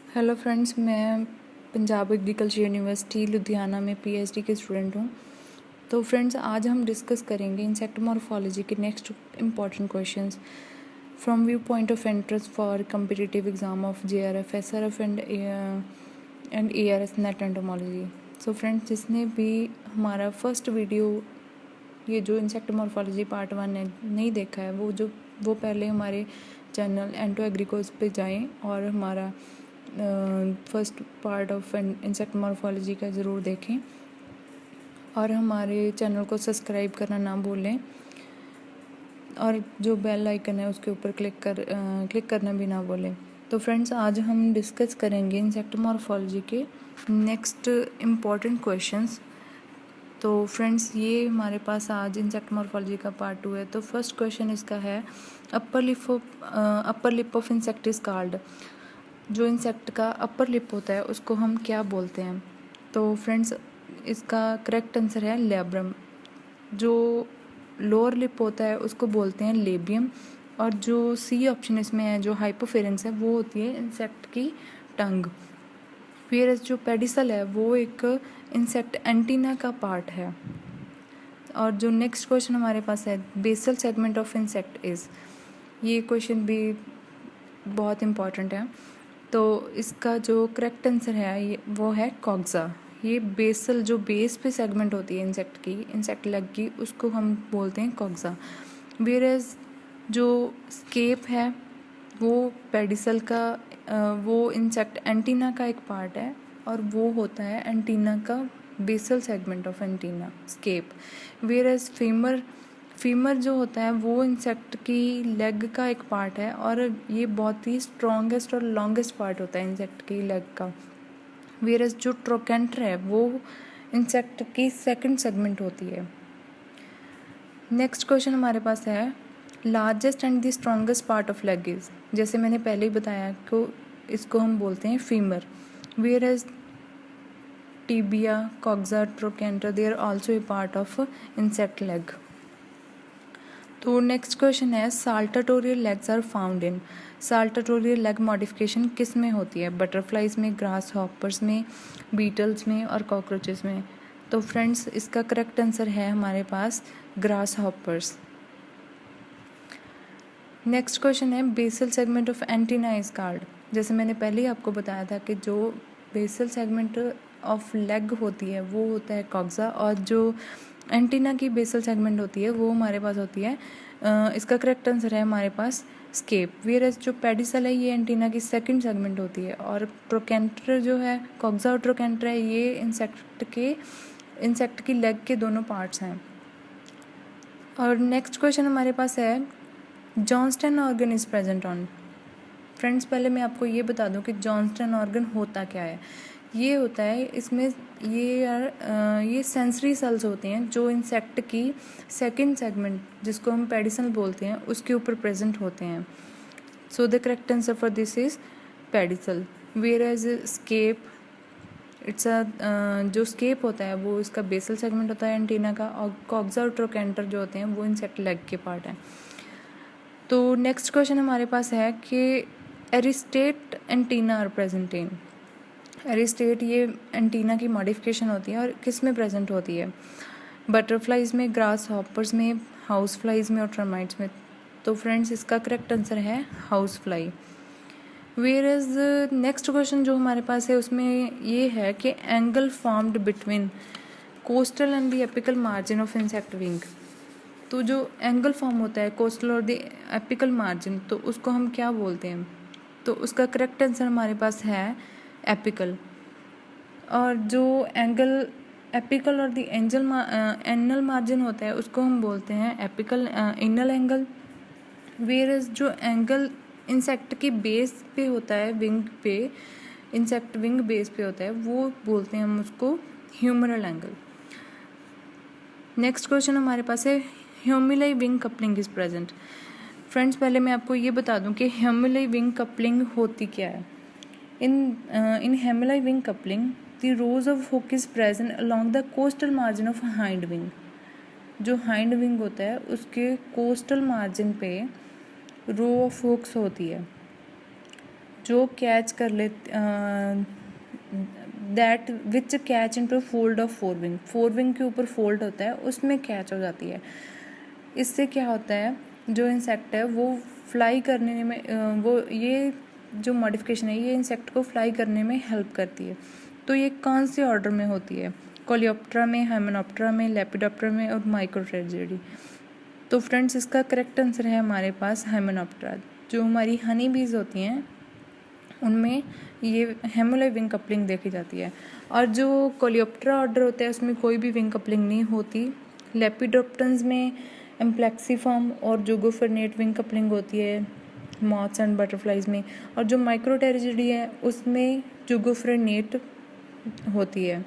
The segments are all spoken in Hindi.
हेलो फ्रेंड्स, मैं पंजाब एग्रीकल्चर यूनिवर्सिटी लुधियाना में पीएचडी की स्टूडेंट हूँ। तो फ्रेंड्स, आज हम डिस्कस करेंगे इंसेक्ट मॉर्फोलॉजी के next important questions from view point of interest for competitive exam of JRF, SRF and ARS net entomology. So friends, जिसने भी हमारा फर्स्ट वीडियो ये जो इंसेक्ट मॉर्फोलॉजी पार्ट 1 है नहीं देखा है, वो पहले हमारे चैनल एंटो एग्रीकोर्स पे जाएं और हमारा first part of insect morphology का ज़रूर देखें और हमारे चैनल को सब्सक्राइब करना ना भूलें और जो बेल आइकन है उसके ऊपर क्लिक करना भी ना भूलें। तो फ्रेंड्स, आज हम डिस्कस करेंगे इंसेक्ट मॉर्फोलॉजी के नेक्स्ट इम्पॉर्टेंट क्वेश्चंस। तो फ्रेंड्स, ये हमारे पास आज इंसेक्ट मॉर्फोलॉजी का पार्ट 2 है। तो फर्स्ट क्वेश्चन इसका है, upper lip of insect is called. जो इंसेक्ट का अपर लिप होता है उसको हम क्या बोलते हैं? तो फ्रेंड्स, इसका करेक्ट आंसर है लेब्रम। जो लोअर लिप होता है उसको बोलते हैं लेबियम, और जो सी ऑप्शन इसमें है, जो हाइपोफेरेंक्स है, वो होती है इंसेक्ट की टंग। फिर जो पेडिसल है वो एक इंसेक्ट एंटीना का पार्ट है। और जो नेक्स्ट क्वेश्चन हमारे पास है, basal segment of insect is, ये क्वेश्चन भी बहुत इम्पॉर्टेंट है। तो इसका जो करेक्ट आंसर है वो है कॉक्सा। ये बेसल, जो बेस पे सेगमेंट होती है इंसेक्ट लेग की, उसको हम बोलते हैं कॉक्सा। वेयरएज जो स्केप है वो पेडिसल का वो इंसेक्ट एंटीना का एक पार्ट है, और वो होता है एंटीना का basal segment of antenna scape. Whereas femur जो होता है वो इंसेक्ट की लेग का एक पार्ट है, और ये बहुत ही स्ट्रॉन्गेस्ट और लॉन्गेस्ट पार्ट होता है इंसेक्ट की लेग का। वेयरएज जो ट्रोकेंटर है वो इंसेक्ट की सेकंड सेगमेंट होती है। नेक्स्ट क्वेश्चन हमारे पास है, largest and the strongest part of leg is. जैसे मैंने पहले ही बताया कि इसको हम बोलते हैं femur. Whereas tibia, coxa, trochanter, they are also a part of insect leg. तो नेक्स्ट क्वेश्चन है, saltatorial legs are found in. Saltatorial leg modification किस में होती है? बटरफ्लाइज में, ग्रास हॉपर्स में, बीटल्स में और कॉकरोचेस में। तो फ्रेंड्स, इसका करेक्ट आंसर है हमारे पास ग्रास हॉपर्स। नेक्स्ट क्वेश्चन है, basal segment of antenna is called. जैसे मैंने पहले ही आपको बताया था कि जो बेसल सेगमेंट ऑफ लेग होती है वो होता है कॉक्सा, और जो एंटीना की बेसल सेगमेंट होती है वो हमारे पास होती है इसका करेक्ट आंसर है हमारे पास स्केप। वेयरएज जो पेडिसल है ये एंटीना की सेकंड सेगमेंट होती है, और ट्रोकेंटर जो है, कॉक्सा और ट्रोकेंटर है, ये इंसेक्ट की लेग के दोनों पार्ट्स हैं। और नेक्स्ट क्वेश्चन हमारे पास है, Johnston organ is present on. Friends, पहले मैं आपको ये बता दूं कि जॉन्स्टन ऑर्गन होता क्या है। ये होता है, इसमें ये सेंसरी सेल्स होते हैं जो इंसेक्ट की सेकंड सेगमेंट, जिसको हम पेडिसल बोलते हैं, उसके ऊपर प्रेजेंट होते हैं। So the correct answer for this is pedicel. Whereas scape, it's जो स्केप होता है वो इसका बेसल सेगमेंट होता है एंटीना का, और कॉक्सा और ट्रोकेंटर जो होते हैं वो इंसेक्ट लेग के पार्ट हैं। तो नेक्स्ट क्वेश्चन हमारे पास है कि एरिस्टेट एंटीना आर प्रेजेंट इन। एरिस्टेट ये एंटीना की मॉडिफिकेशन होती है, और किस में प्रेजेंट होती है? बटरफ्लाइज में, ग्रास हॉपर्स में, हाउस फ्लाइज में और टर्माइट्स में। तो फ्रेंड्स, इसका करेक्ट आंसर है house fly. Where is next question जो हमारे पास है उसमें ये है कि angle formed between costal and the apical margin of insect wing. तो जो एंगल फॉर्म होता है कोस्टल और द एपिकल मार्जिन, तो उसको हम क्या बोलते हैं? तो उसका करेक्ट आंसर हमारे पास है एपिकल। और जो एंगल एपिकल और द एनल मार्जिन होता है उसको हम बोलते हैं एपिकल इनल एंगल। वेयरएज जो एंगल इंसेक्ट की बेस पे होता है, विंग पे, इंसेक्ट विंग बेस पे होता है, वो बोलते हैं हम उसको ह्यूमरल एंगल। नेक्स्ट क्वेश्चन हमारे पास है, hamuli wing coupling is present. Friends, पहले मैं आपको ये बता दूं कि ह्यूमिलाई विंग कपलिंग होती क्या है। In hamuli wing coupling the rows of hook is present along the costal margin of hind wing. जो हाइंड विंग होता है उसके कोस्टल मार्जिन पे रो ऑफ हुक्स होती है। जो कैच कर ले that which catch into fold of fore wing के ऊपर फोल्ड होता है, उसमें कैच हो जाती है। इससे क्या होता है, जो इंसेक्ट है वो फ्लाई करने में वो ये जो मॉडिफिकेशन है ये इंसेक्ट को फ्लाई करने में हेल्प करती है। तो ये कौन से ऑर्डर में होती है? कोलियोप्टेरा में, हाइमेनोप्टेरा में, लेपिडोप्टेरा में और माइक्रोट्रेजेडी। तो फ्रेंड्स इसका करेक्ट आंसर है हमारे पास हाइमेनोप्टेरा। जो हमारी हनी बीज होती हैं उनमें ये हेमोलाइट विंग कपलिंग देखी जाती है। और जो कोलियोप्टेरा ऑर्डर होता है उसमें कोई भी विंग कपलिंग नहीं होती। लेपिडोप्टेरन्स में एम्प्लेक्सीफॉर्म और जुगोफेरनेट विंग कपलिंग होती है मॉथ्स एंड बटरफ्लाइज में। और जो माइक्रोटेरिजिडी है उसमें जुगोफेरनेट होती है।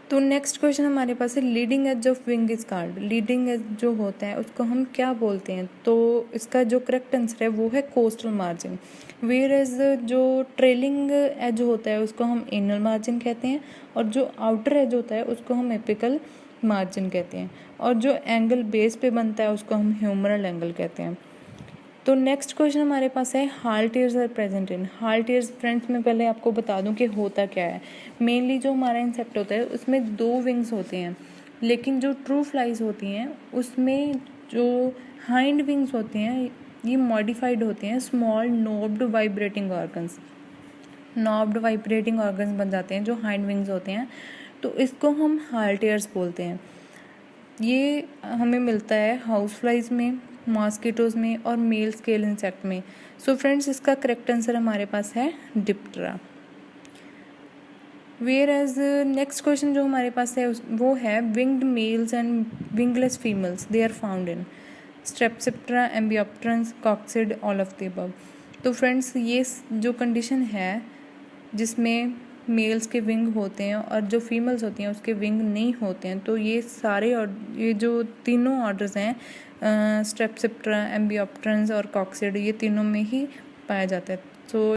तो नेक्स्ट क्वेश्चन हमारे पास है leading edge of wing is called. Leading edge जो होता है उसको हम क्या बोलते हैं? तो इसका जो करेक्ट आंसर है वो है कोस्टल मार्जिन। वेयर एज जो ट्रेलिंग एज होता है उसको हम एनल मार्जिन कहते हैं, और जो आउटर एज होता है उसको हम एपिकल मार्जिन कहते हैं, और जो एंगल बेस पे बनता है उसको हम ह्यूमरल एंगल कहते हैं। तो नेक्स्ट क्वेश्चन हमारे पास है halteres are present in. Halteres friends मैं पहले आपको बता दूं कि होता क्या है। मेनली जो हमारा इंसेक्ट होता है उसमें 2 विंग्स होते हैं, लेकिन जो ट्रू फ्लाइज होती हैं उसमें जो हाइंड विंग्स होते हैं ये मॉडिफाइड होते हैं small knobbed vibrating organs. Knobbed vibrating organs बन जाते हैं जो हाइंड विंग्स होते हैं, तो इसको हम हार्ट ईयर्स बोलते हैं। ये हमें मिलता है हाउस फ्लाइज में, मॉस्किटोज में और मेल स्केल इंसेक्ट में। सो फ्रेंड्स इसका करेक्ट आंसर हमारे पास है Diptera. Whereas next question जो हमारे पास है वो है winged males and wingless females they are found in Strepsiptera, embiopterans, coccid, all of the above. तो फ्रेंड्स ये जो कंडीशन है जिसमें मेल्स के विंग होते हैं और जो फीमेल्स होती हैं उसके विंग नहीं होते हैं, तो ये सारे ये जो तीनों ऑर्डर्स हैं स्ट्रेप्सिप्टेरा, एम्बियोप्टेरन्स और कॉक्सिड, ये तीनों में ही पाया जाता है। तो